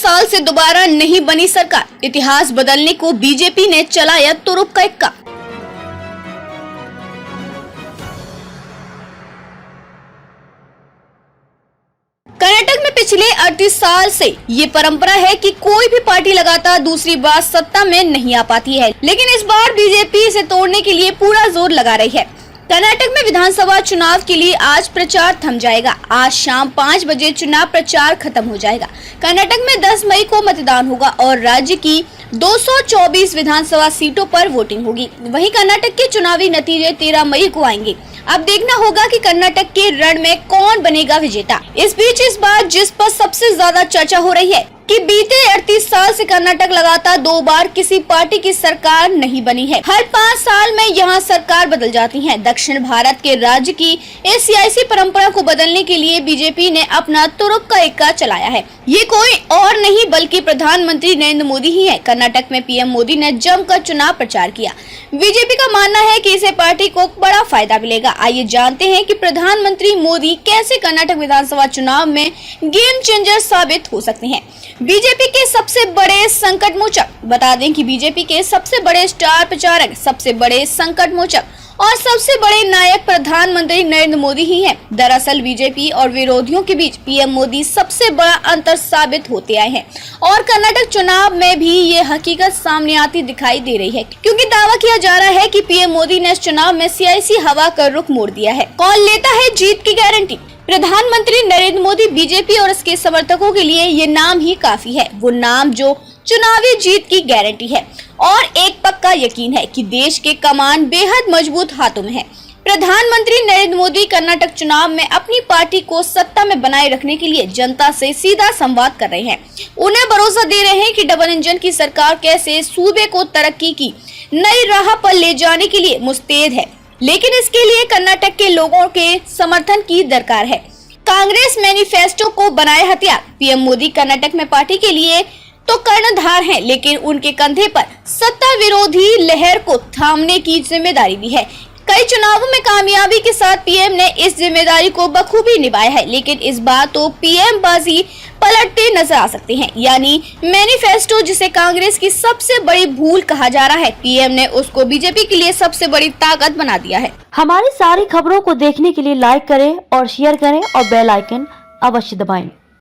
साल से दोबारा नहीं बनी सरकार, इतिहास बदलने को बीजेपी ने चलाया तुरुप का इक्का। कर्नाटक में पिछले 38 साल से ये परंपरा है कि कोई भी पार्टी लगातार दूसरी बार सत्ता में नहीं आ पाती है, लेकिन इस बार बीजेपी इसे तोड़ने के लिए पूरा जोर लगा रही है। कर्नाटक में विधानसभा चुनाव के लिए आज प्रचार थम जाएगा। आज शाम 5 बजे चुनाव प्रचार खत्म हो जाएगा। कर्नाटक में 10 मई को मतदान होगा और राज्य की 224 विधानसभा सीटों पर वोटिंग होगी। वहीं कर्नाटक के चुनावी नतीजे 13 मई को आएंगे। अब देखना होगा कि कर्नाटक के रण में कौन बनेगा विजेता। इस बीच इस बार जिस पर सबसे ज्यादा चर्चा हो रही है कि बीते 38 साल से कर्नाटक लगातार 2 बार किसी पार्टी की सरकार नहीं बनी है। हर 5 साल में यहाँ सरकार बदल जाती है। दक्षिण भारत के राज्य की इस सियासी परंपरा को बदलने के लिए बीजेपी ने अपना तुरुप का इक्का चलाया है। ये कोई और नहीं बल्कि प्रधानमंत्री नरेंद्र मोदी ही है। कर्नाटक में पीएम मोदी ने जमकर चुनाव प्रचार किया। बीजेपी का मानना है कि इससे पार्टी को बड़ा फायदा मिलेगा। आइए जानते हैं कि प्रधानमंत्री मोदी कैसे कर्नाटक विधानसभा चुनाव में गेम चेंजर साबित हो सकते हैं। बीजेपी के सबसे बड़े संकट मोचक, बता दें कि बीजेपी के सबसे बड़े स्टार प्रचारक, सबसे बड़े संकट मोचक और सबसे बड़े नायक प्रधानमंत्री नरेंद्र मोदी ही हैं। दरअसल बीजेपी और विरोधियों के बीच पीएम मोदी सबसे बड़ा अंतर साबित होते आए हैं और कर्नाटक चुनाव में भी ये हकीकत सामने आती दिखाई दे रही है, क्योंकि दावा किया जा रहा है कि पीएम मोदी ने इस चुनाव में सियासी हवा का रुख मोड़ दिया है। कौन लेता है जीत की गारंटी? प्रधानमंत्री नरेंद्र मोदी। बीजेपी और इसके समर्थकों के लिए ये नाम ही काफी है, वो नाम जो चुनावी जीत की गारंटी है और एक पक्का यकीन है कि देश के कमान बेहद मजबूत हाथों में है। प्रधानमंत्री नरेंद्र मोदी कर्नाटक चुनाव में अपनी पार्टी को सत्ता में बनाए रखने के लिए जनता से सीधा संवाद कर रहे हैं। उन्हें भरोसा दे रहे हैं कि डबल इंजन की सरकार कैसे सूबे को तरक्की की नई राह पर ले जाने के लिए मुस्तैद है, लेकिन इसके लिए कर्नाटक के लोगों के समर्थन की दरकार है। कांग्रेस मैनिफेस्टो को बनाए हथियार। पीएम मोदी कर्नाटक में पार्टी के लिए तो कर्णधार हैं, लेकिन उनके कंधे पर सत्ता विरोधी लहर को थामने की जिम्मेदारी भी है। कई चुनावों में कामयाबी के साथ पीएम ने इस जिम्मेदारी को बखूबी निभाया है, लेकिन इस बार तो पीएम बाजी पलटते नजर आ सकते हैं। यानी मैनिफेस्टो, जिसे कांग्रेस की सबसे बड़ी भूल कहा जा रहा है, पीएम ने उसको बीजेपी के लिए सबसे बड़ी ताकत बना दिया है। हमारी सारी खबरों को देखने के लिए लाइक करें और शेयर करें और बेल आइकन अवश्य दबाएं।